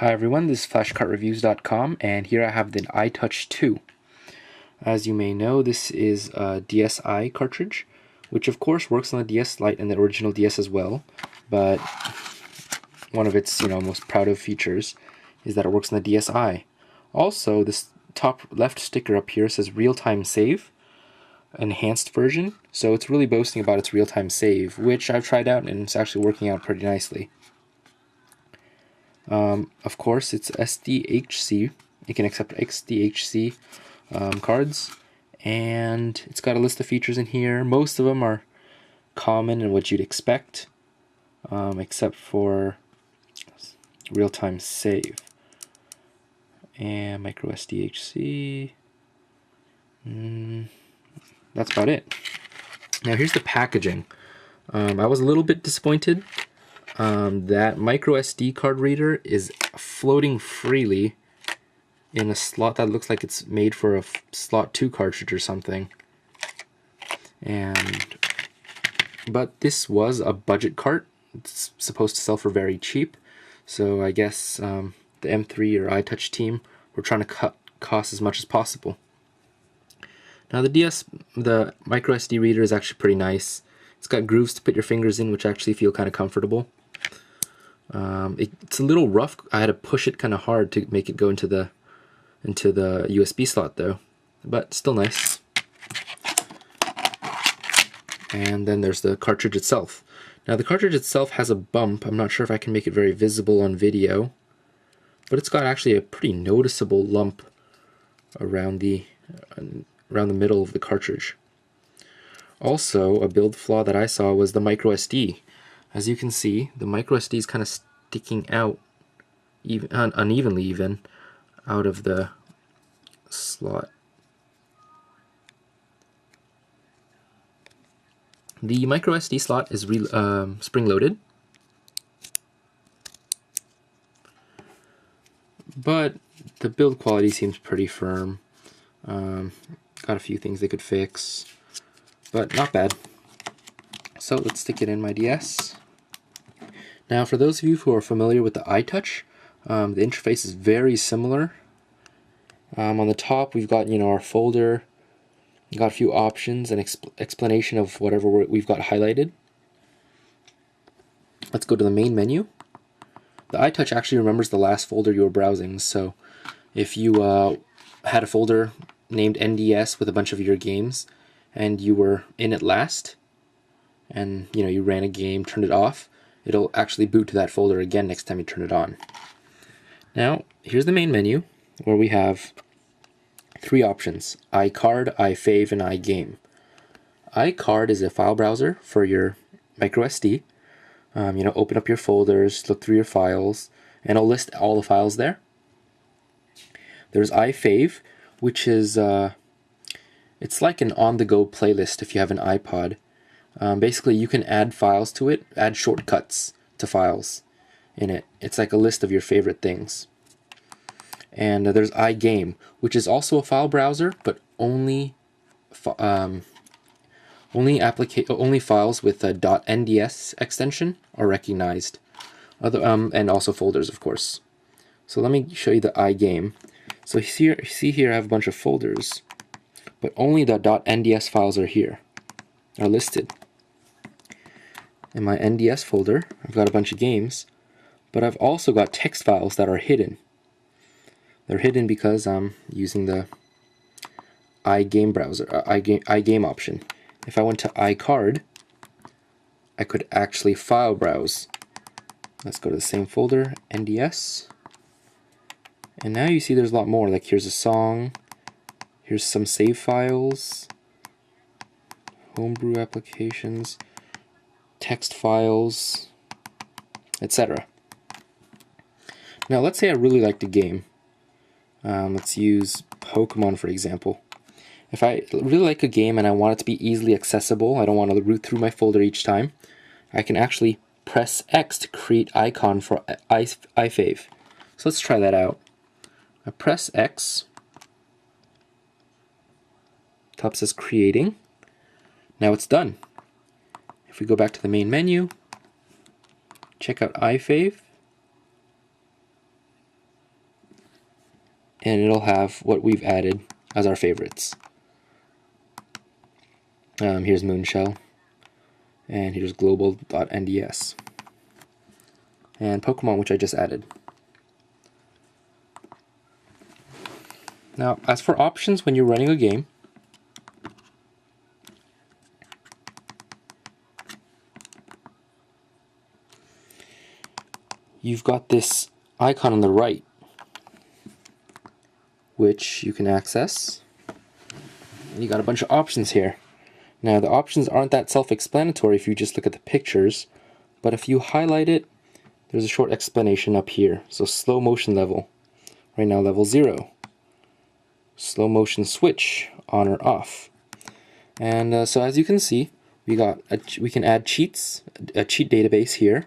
Hi everyone, this is FlashCartReviews.com, and here I have the iTouch2. As you may know, this is a DSi cartridge, which of course works on the DS Lite and the original DS as well, but one of its most proud of features is that it works on the DSi. Also, this top left sticker up here says RealTimeSave, enhanced version, so it's really boasting about its RealTimeSave, which I've tried out and it's actually working out pretty nicely. Of course, it's SDHC. It can accept XDHC cards, and it's got a list of features in here. Most of them are common and what you'd expect, except for RealTimeSave and micro SDHC. That's about it. Now here's the packaging. I was a little bit disappointed. That micro SD card reader is floating freely in a slot that looks like it's made for a slot 2 cartridge or something. But this was a budget cart. It's supposed to sell for very cheap, so I guess the M3 or iTouch team were trying to cut costs as much as possible. Now the micro SD reader is actually pretty nice. It's got grooves to put your fingers in, which actually feel kind of comfortable. It's a little rough. I had to push it kind of hard to make it go into the USB slot though, but still nice. And then there's the cartridge itself. Now the cartridge itself has a bump. I'm not sure if I can make it very visible on video, but it's got actually a pretty noticeable lump around the middle of the cartridge. Also, a build flaw that I saw was the micro SD. As you can see, the micro SD is kind of sticking out unevenly even out of the slot. The micro SD slot is spring-loaded, but the build quality seems pretty firm. Got a few things they could fix, but not bad. So let's stick it in my DS. Now for those of you who are familiar with the iTouch, the interface is very similar. On the top we've got our folder, we've got a few options and explanation of whatever we've got highlighted. Let's go to the main menu. The iTouch actually remembers the last folder you were browsing, so if you had a folder named NDS with a bunch of your games and you were in it last, and you ran a game, turned it off, it'll actually boot to that folder again next time you turn it on. Now here's the main menu where we have 3 options: iCard, iFave, and iGame. iCard is a file browser for your micro SD. Open up your folders, look through your files, and it'll list all the files there. There's iFave, which is it's like an on-the-go playlist if you have an iPod. Basically, you can add files to it, add shortcuts to files in it. It's like a list of your favorite things. And there's iGame, which is also a file browser, but only files with a .nds extension are recognized. And also folders, of course. So let me show you the iGame. So see here, I have a bunch of folders, but only the .nds files are listed. In my NDS folder, I've got a bunch of games, but I've also got text files that are hidden. They're hidden because I'm using the iGame browser, iGame option. If I went to iCard, I could actually file browse. Let's go to the same folder, NDS. And now you see there's a lot more. Like here's a song, here's some save files, homebrew applications, text files, etc. Now let's say I really liked a game. Let's use Pokemon for example. If I really like a game and I want it to be easily accessible, I don't want to root through my folder each time, I can actually press X to create icon for iFave. So let's try that out. I press X, top says creating. Now it's done. If we go back to the main menu, check out iFave, and it'll have what we've added as our favorites. Here's Moonshell, and here's global.nds, and Pokemon, which I just added. Now, as for options when you're running a game, you've got this icon on the right, which you can access. And you got a bunch of options here. Now, the options aren't that self-explanatory if you just look at the pictures, but if you highlight it, there's a short explanation up here. So slow motion level, right now level 0. Slow motion switch, on or off. And so as you can see, we can add cheats, a cheat database here,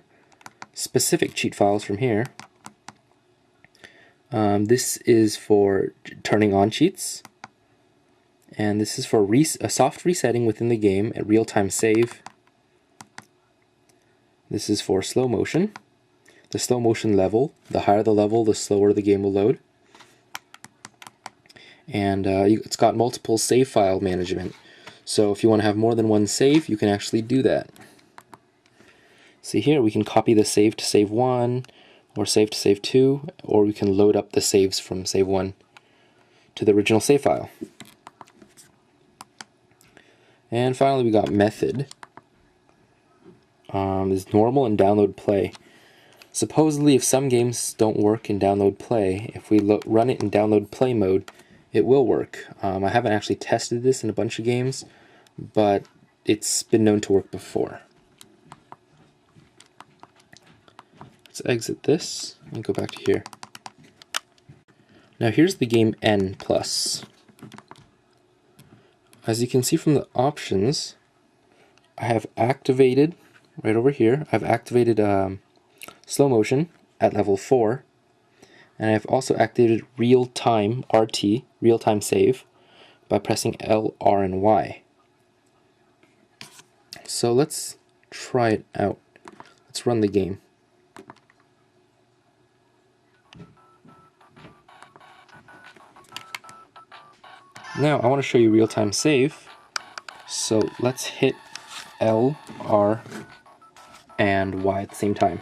specific cheat files from here. This is for turning on cheats, and this is for a soft resetting within the game at RealTimeSave. This is for slow motion. The slow motion level, the higher the level, the slower the game will load. And it's got multiple save file management. So if you want to have more than one save, you can actually do that. See here, we can copy the save to save 1, or save to save 2, or we can load up the saves from save 1 to the original save file. And finally, we got method. Is normal and download play. Supposedly, if some games don't work in download play, if we run it in download play mode, it will work. I haven't actually tested this in a bunch of games, but it's been known to work before. Let's exit this and go back to here. Now here's the game N+. As you can see from the options, I have activated, right over here, I've activated slow motion at level 4, and I've also activated real-time RT, real-time save, by pressing L, R, and Y. So let's try it out. Let's run the game. Now I want to show you real-time save, so let's hit L, R, and Y at the same time.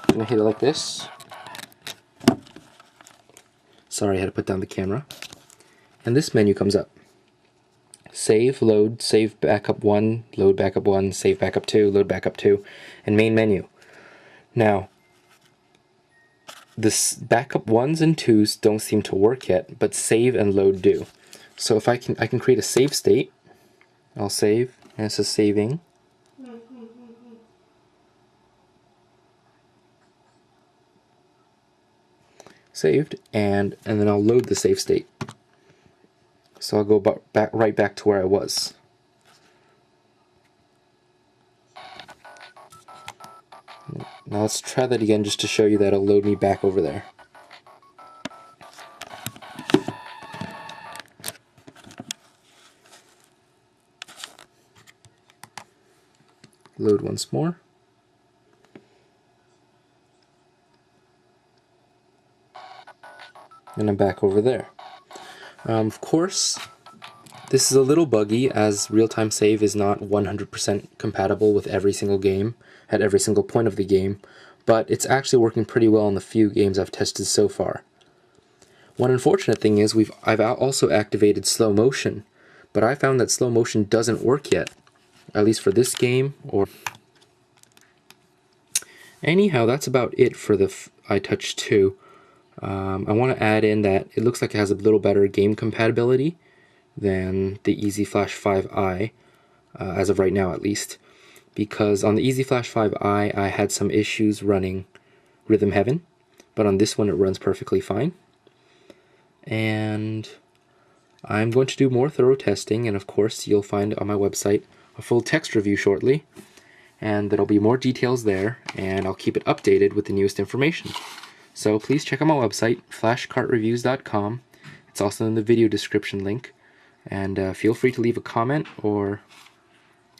I'm going to hit it like this. Sorry, I had to put down the camera. And this menu comes up. Save, load, save backup 1, load backup 1, save backup 2, load backup 2, and main menu. Now, the backup 1s and 2s don't seem to work yet, but save and load do. So if I can create a save state. I'll save, and it says saving. Saved, and then I'll load the save state. So I'll go right back to where I was. Now let's try that again just to show you that it'll load me back over there. Load once more. And I'm back over there. Of course, this is a little buggy as real-time save is not 100% compatible with every single game at every single point of the game, but it's actually working pretty well in the few games I've tested so far. One unfortunate thing is I've also activated slow motion, but I found that slow motion doesn't work yet, at least for this game. Anyhow, that's about it for the iTouch2. I want to add in that it looks like it has a little better game compatibility than the DSi Flash 5i, as of right now at least, because on the DSi Flash 5i I had some issues running Rhythm Heaven, but on this one it runs perfectly fine. And I'm going to do more thorough testing, and of course you'll find on my website a full text review shortly, and there'll be more details there, and I'll keep it updated with the newest information. So please check out my website, flashcartreviews.com. It's also in the video description link. And feel free to leave a comment or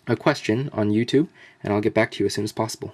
a question on YouTube, and I'll get back to you as soon as possible.